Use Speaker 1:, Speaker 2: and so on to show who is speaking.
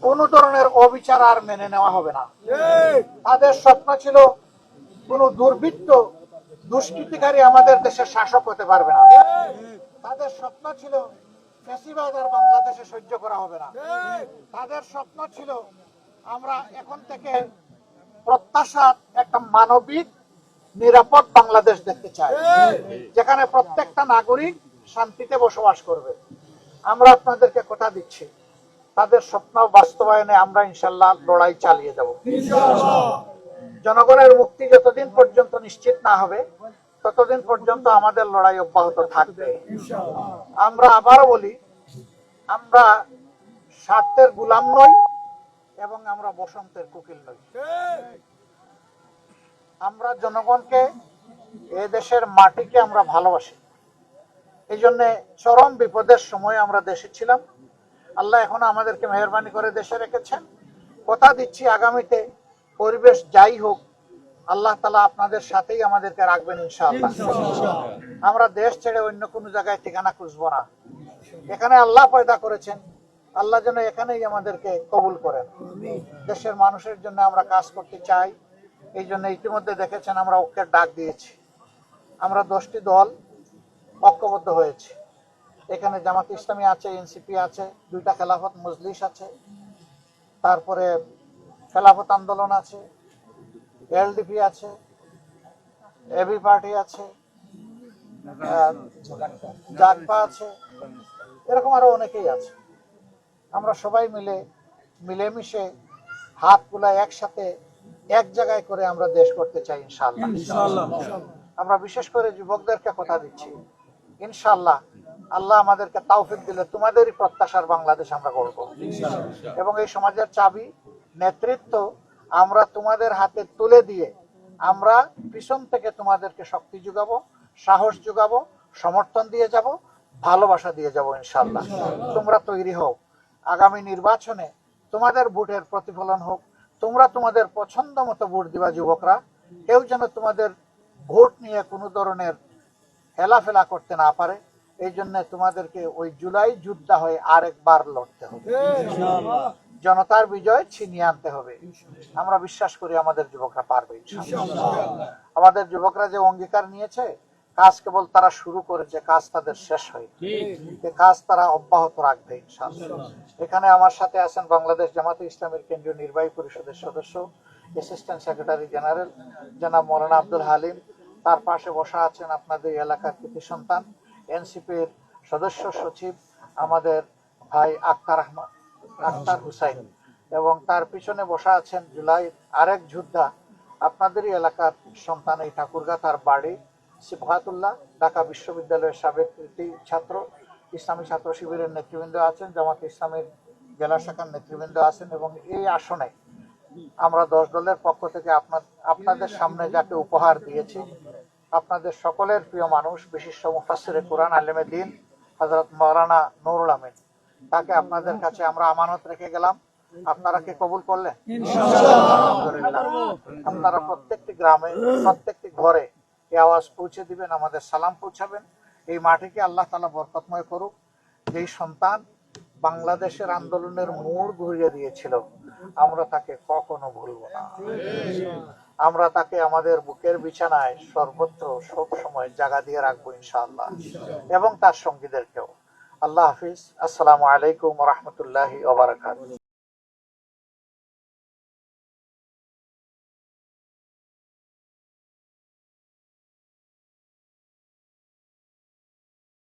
Speaker 1: কোন ধরনের অবিচার আর মেনে নেওয়া হবে না। তাদের স্বপ্ন ছিল কোন দুর্বৃত্ত দুষ্কৃতিকারী আমাদের দেশের শাসক হতে পারবে না। তাদের স্বপ্ন ছিল ফ্যাসিবাদ আর বাংলাদেশে সহ্য করা হবে না। তাদের স্বপ্ন ছিল আমরা এখন থেকে প্রত্যাশা একটা মানবিক নিরাপদ বাংলাদেশ দেখতে চাই, যেখানে প্রত্যেকটা নাগরিক শান্তিতে বসবাস করবে। আমরা আপনাদেরকে কথা দিচ্ছি, তাদের স্বপ্ন বাস্তবায়নে আমরা ইনশাল্লাহ লড়াই চালিয়ে যাব। জনগণের মুক্তি যতদিন পর্যন্ত নিশ্চিত না হবে ততদিন পর্যন্ত আমাদের লড়াই অব্যাহত থাকবে। আমরা আবারও বলি, আমরা স্বার্থের গোলাম নই এবং আমরা বসন্তের কোকিল নই। আমরা জনগণকে, এ দেশের মাটিকে আমরা ভালোবাসি। এই জন্য চরম বিপদের সময় আমরা দেশে ছিলাম। আল্লাহ এখনো আমাদেরকে মেহরবানি করে দেশে রেখেছেন। কথা দিচ্ছি, আগামীতে পরিবেশ যাই হোক, আল্লাহ তাআলা আপনাদের সাথেই আমাদেরকে রাখবেন ইনশাআল্লাহ। আমরা দেশ ছেড়ে অন্য কোনো জায়গায় ঠিকানা খুঁজবো না। এখানে আল্লাহ পয়দা করেছেন, আল্লাহ যেন এখানেই আমাদেরকে কবুল করেন। দেশের মানুষের জন্য আমরা কাজ করতে চাই। এই জন্য ইতিমধ্যে দেখেছেন আমরা ঐক্যের ডাক দিয়েছি। আমরা 10টি দল ঐক্যবদ্ধ হয়েছি। এখানে জামাত ইসলামী আছে, এনসিপি আছে, 2টা খেলাফত মজলিস আছে, তারপরে খেলাফত আন্দোলন আছে, এলডিপি আছে, এবি পার্টি আছে, জাগপা আছে, এরকম আরো অনেকেই আছে। আমরা সবাই মিলেমিশে হাত গুলায় একসাথে এক জায়গায় করে আমরা দেশ করতে চাই ইনশাআল্লাহ। আমরা বিশেষ করে যুবকদেরকে কথা দিচ্ছি, ইনশাআল্লাহ আল্লাহ আমাদেরকে তৌফিক দিলে তোমাদেরই প্রত্যাশার বাংলাদেশ আমরা গড়ব। এবং এই সমাজের চাবি, নেতৃত্ব আমরা তোমাদের হাতে তুলে দিয়ে আমরা পিছন থেকে তোমাদেরকে শক্তি যোগাবো, সাহস যোগাবো, সমর্থন দিয়ে যাব, ভালোবাসা দিয়ে যাব ইনশাআল্লাহ। তোমরা তৈরি হও। আগামী নির্বাচনে তোমাদের ভোটের প্রতিফলন হোক। তোমরা তোমাদের পছন্দ মতো ভোট দিবা যুবকরা। কেউ যেন তোমাদের ভোট নিয়ে কোনো ধরনের হেলাফেলা করতে না পারে। এই জন্য তোমাদেরকে ওই জুলাই যোদ্ধা হয়ে আরেকবার লড়তে হবে। জনতার বিজয় ছিনিয়ে আনতে হবে। আমরা বিশ্বাস করি আমাদের যুবকরা পারবে ইনশাআল্লাহ। আমাদের যুবকরা যে অঙ্গীকার নিয়েছে, কাজ কেবল তারা শুরু করেছে, কাজ তাদের শেষ হয়নি। কাজ তারা অব্যাহত রাখবে ইনশাআল্লাহ। এখানে আমার সাথে আছেন বাংলাদেশ জামাতে ইসলামের কেন্দ্রীয় নির্বাহী পরিষদের সদস্য, অ্যাসিস্ট্যান্ট সেক্রেটারি জেনারেল জনাব মৌলানা আব্দুল হালিম। তার পাশে বসা আছেন আপনাদের এলাকার কৃতি সন্তান এনসিপির সদস্য সচিব আমাদের ভাই আক্তার হুসাইন, এবং তার পিছনে বসা আছেন জুলাই আরেক যোদ্ধা, আপনাদেরই এলাকার সন্তান, এই ঠাকুরগা, তার বাড়ি সিফাতুল্লাহ, ঢাকা বিশ্ববিদ্যালয়ের সাবেক কৃতি ছাত্র, ইসলামী ছাত্র শিবিরের নেতৃবৃন্দ আছেন, জামাত ইসলামের জেলা শাখার নেতৃবৃন্দ আছেন। এবং এই আসনে আমরা 10 দলের পক্ষ থেকে আপনাদের সামনে যাকে উপহার দিয়েছি, আপনাদের সকলের প্রিয় মানুষ, বিশিষ্ট মুফাসসিরে কোরআন, আলেমে দ্বীন হযরত মাওলানা নুরুল আমিন, তাকে আপনাদের কাছে আমরা আমানত রেখে গেলাম। আপনারা কি কবুল করলেন? আলহামদুলিল্লাহ। আপনারা প্রত্যেকটি গ্রামে, প্রত্যেকটি ঘরে এই আওয়াজ পৌঁছে দিবেন, আমাদের সালাম পৌঁছাবেন। এই মাটিকে আল্লাহ তাআলা বরকতময় করুক। যেই সন্তান বাংলাদেশের আন্দোলনের মোড় ঘুরিয়ে দিয়েছিল, আমরা তাকে কখনো ভুলবো না। আমরা তাকে আমাদের বুকের বিছানায় সর্বত্র সব সময় জায়গা দিয়ে রাখবো ইনশাআল্লাহ, এবং তার সঙ্গীদেরকেও। আল্লাহ হাফিজ। আসসালামু আলাইকুম ওয়া রাহমাতুল্লাহি ওয়া বারাকাতুহু।